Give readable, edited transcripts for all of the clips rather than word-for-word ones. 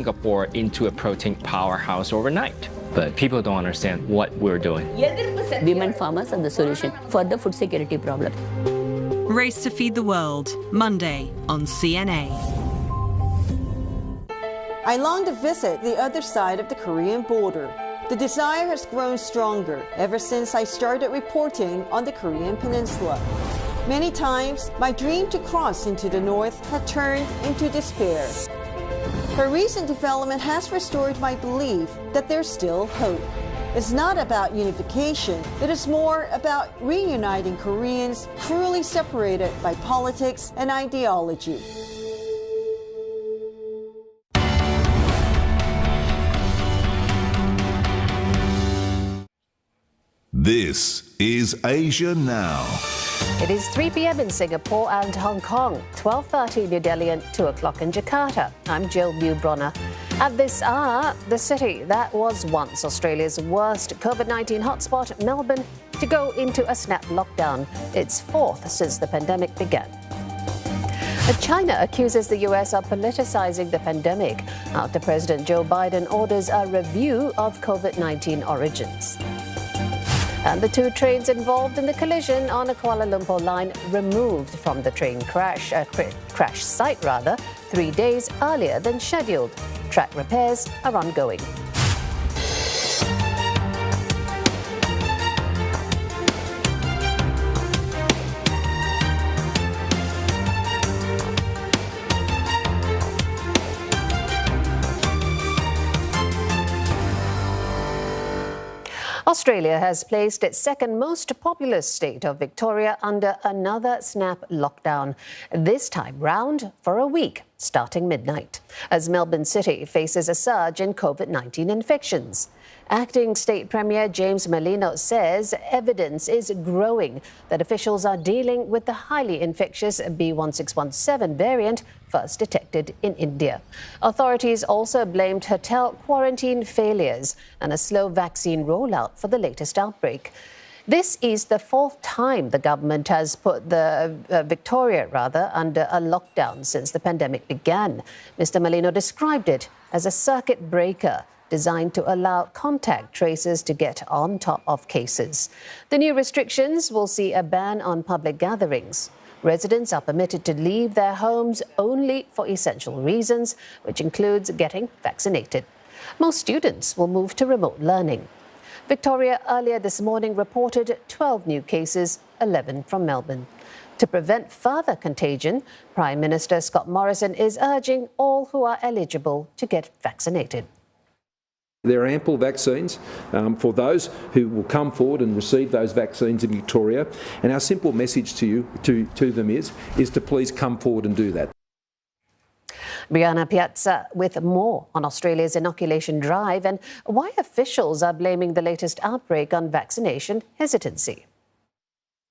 Singapore into a protein powerhouse overnight. But people don't understand what we're doing. Women farmers are the solution for the food security problem. Race to Feed the World, Monday on CNA. I long to visit the other side of the Korean border. The desire has grown stronger ever since I started reporting on the Korean Peninsula. Many times, my dream to cross into the north had turned into despair. But recent development has restored my belief that there's still hope. It's not about unification. It is more about reuniting Koreans cruelly separated by politics and ideology. This is Asia Now. It is 3 p.m. in Singapore and Hong Kong, 12:30 in New Delhi and 2 o'clock in Jakarta. I'm Jill Newbronner. At this hour, the city that was once Australia's worst COVID-19 hotspot, Melbourne, to go into a snap lockdown, its fourth since the pandemic began. China accuses the U.S. of politicizing the pandemic after President Joe Biden orders a review of COVID-19 origins. And the two trains involved in the collision on a Kuala Lumpur line removed from the train crash site 3 days earlier than scheduled. Track repairs are ongoing. Australia has placed its second most populous state of Victoria under another snap lockdown, this time round for a week, starting midnight, as Melbourne City faces a surge in COVID-19 infections. Acting State Premier James Merlino says evidence is growing that officials are dealing with the highly infectious B1617 variant first detected in India. Authorities also blamed hotel quarantine failures and a slow vaccine rollout for the latest outbreak. This is the fourth time the government has put Victoria under a lockdown since the pandemic began. Mr. Merlino described it as a circuit breaker designed to allow contact tracers to get on top of cases. The new restrictions will see a ban on public gatherings. Residents are permitted to leave their homes only for essential reasons, which includes getting vaccinated. Most students will move to remote learning. Victoria earlier this morning reported 12 new cases, 11 from Melbourne. To prevent further contagion, Prime Minister Scott Morrison is urging all who are eligible to get vaccinated. There are ample vaccines for those who will come forward and receive those vaccines in Victoria, and our simple message to them is to please come forward and do that. Brianna Piazza with more on Australia's inoculation drive and why officials are blaming the latest outbreak on vaccination hesitancy.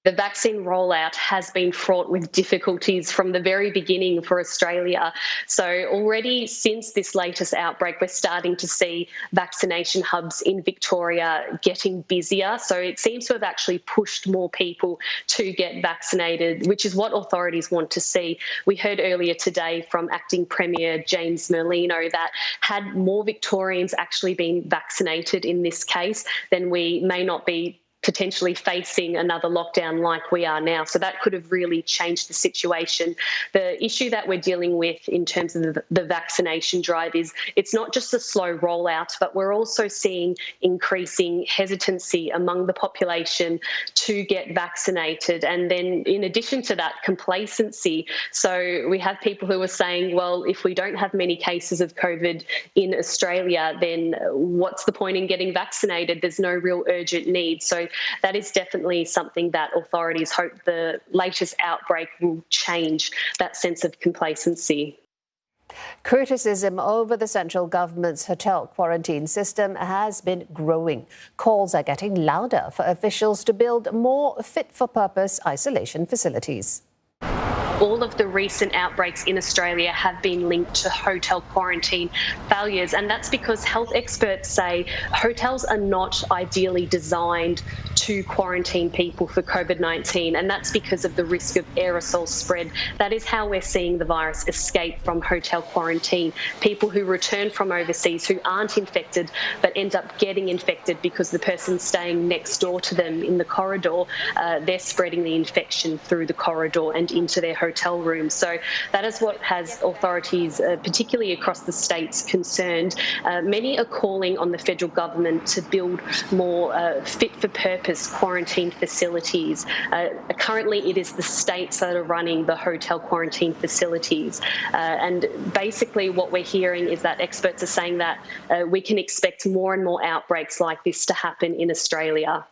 The vaccine rollout has been fraught with difficulties from the very beginning for Australia. So already since this latest outbreak, we're starting to see vaccination hubs in Victoria getting busier. So it seems to have actually pushed more people to get vaccinated, which is what authorities want to see. We heard earlier today from Acting Premier James Merlino that had more Victorians actually been vaccinated in this case, then we may not be potentially facing another lockdown like we are now. So that could have really changed the situation. The issue that we're dealing with in terms of the vaccination drive is it's not just a slow rollout, but we're also seeing increasing hesitancy among the population to get vaccinated. And then in addition to that, complacency. So we have people who are saying, well, if we don't have many cases of COVID in Australia, then what's the point in getting vaccinated? There's no real urgent need. So that is definitely something that authorities hope the latest outbreak will change, that sense of complacency. Criticism over the central government's hotel quarantine system has been growing. Calls are getting louder for officials to build more fit-for-purpose isolation facilities. all of the recent outbreaks in Australia have been linked to hotel quarantine failures. And that's because health experts say hotels are not ideally designed to quarantine people for COVID-19. And that's because of the risk of aerosol spread. That is how we're seeing the virus escape from hotel quarantine. People who return from overseas who aren't infected but end up getting infected because the person's staying next door to them in the corridor, they're spreading the infection through the corridor and into their hotel rooms. So that is what has authorities, particularly across the states, concerned. Many are calling on the federal government to build more fit-for-purpose quarantine facilities. Currently, it is the states that are running the hotel quarantine facilities. And basically what we're hearing is that experts are saying that we can expect more and more outbreaks like this to happen in Australia.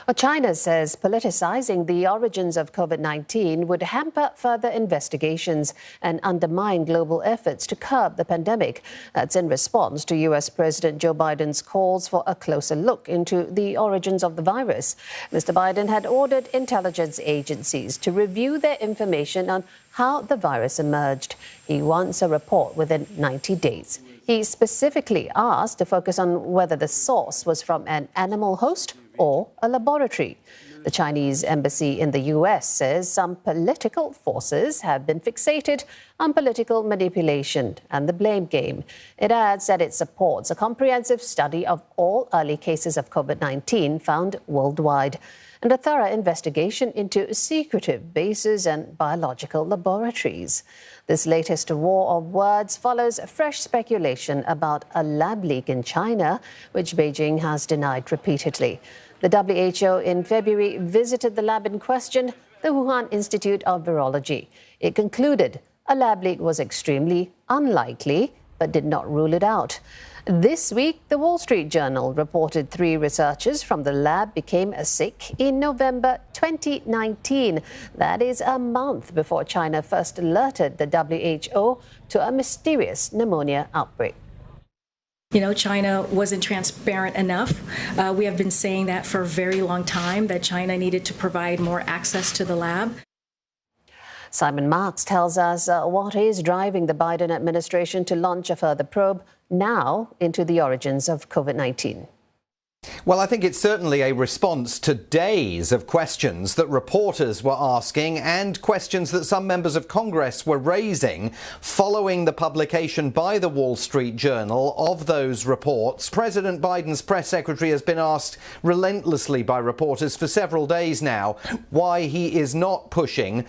Well, China says politicizing the origins of COVID-19 would hamper further investigations and undermine global efforts to curb the pandemic. That's in response to U.S. President Joe Biden's calls for a closer look into the origins of the virus. Mr. Biden had ordered intelligence agencies to review their information on how the virus emerged. He wants a report within 90 days. He specifically asked to focus on whether the source was from an animal host or a laboratory. The Chinese embassy in the U.S. says some political forces have been fixated on political manipulation and the blame game. It adds that it supports a comprehensive study of all early cases of COVID-19 found worldwide and a thorough investigation into secretive bases and biological laboratories. This latest war of words follows fresh speculation about a lab leak in China, which Beijing has denied repeatedly. The WHO in February visited the lab in question, the Wuhan Institute of Virology. It concluded a lab leak was extremely unlikely, but did not rule it out. This week, the Wall Street Journal reported 3 researchers from the lab became sick in November 2019. That is a month before China first alerted the WHO to a mysterious pneumonia outbreak. You know, China wasn't transparent enough. We have been saying that for a very long time, that China needed to provide more access to the lab. Simon Marks tells us what is driving the Biden administration to launch a further probe now into the origins of COVID-19. Well, I think it's certainly a response to days of questions that reporters were asking and questions that some members of Congress were raising following the publication by the Wall Street Journal of those reports. President Biden's press secretary has been asked relentlessly by reporters for several days now why he is not pushing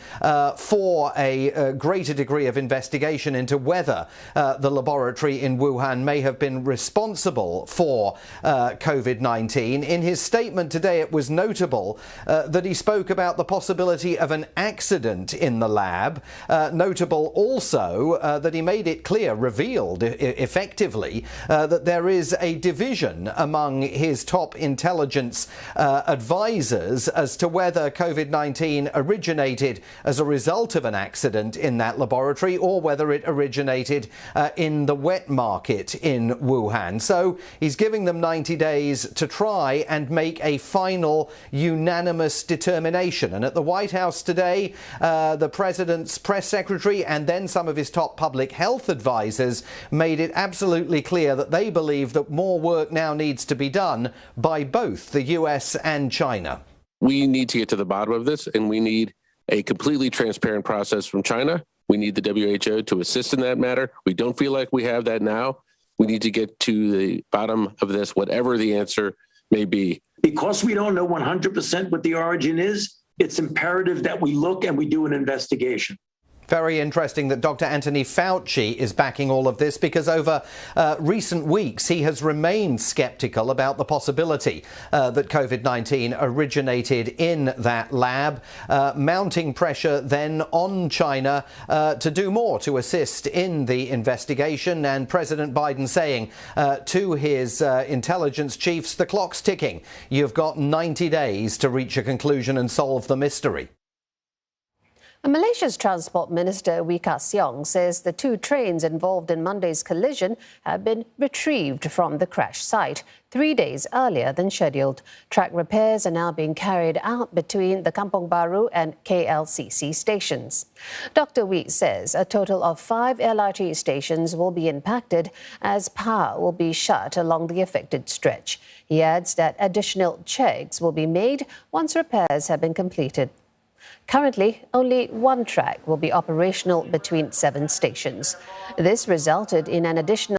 for a greater degree of investigation into whether the laboratory in Wuhan may have been responsible for COVID-19. In his statement today, it was notable that he spoke about the possibility of an accident in the lab. Notable also that he made it clear, revealed effectively, that there is a division among his top intelligence advisors as to whether COVID-19 originated as a result of an accident in that laboratory or whether it originated in the wet market in Wuhan. So he's giving them 90 days to try and make a final unanimous determination. And at the White House today, the president's press secretary and then some of his top public health advisors made it absolutely clear that they believe that more work now needs to be done by both the US and China. We need to get to the bottom of this, and we need a completely transparent process from China. We need the WHO to assist in that matter. We don't feel like we have that now. We need to get to the bottom of this, whatever the answer may be. Because we don't know 100% what the origin is, it's imperative that we look and we do an investigation. Very interesting that Dr. Anthony Fauci is backing all of this, because over recent weeks he has remained skeptical about the possibility that COVID-19 originated in that lab, mounting pressure then on China to do more to assist in the investigation. And President Biden saying to his intelligence chiefs, the clock's ticking. You've got 90 days to reach a conclusion and solve the mystery. Malaysia's Transport Minister Wee Ka Siong says the two trains involved in Monday's collision have been retrieved from the crash site 3 days earlier than scheduled. Track repairs are now being carried out between the Kampong Baru and KLCC stations. Dr. Wee says a total of 5 LRT stations will be impacted as power will be shut along the affected stretch. He adds that additional checks will be made once repairs have been completed. Currently, only one track will be operational between 7 stations. This resulted in an additional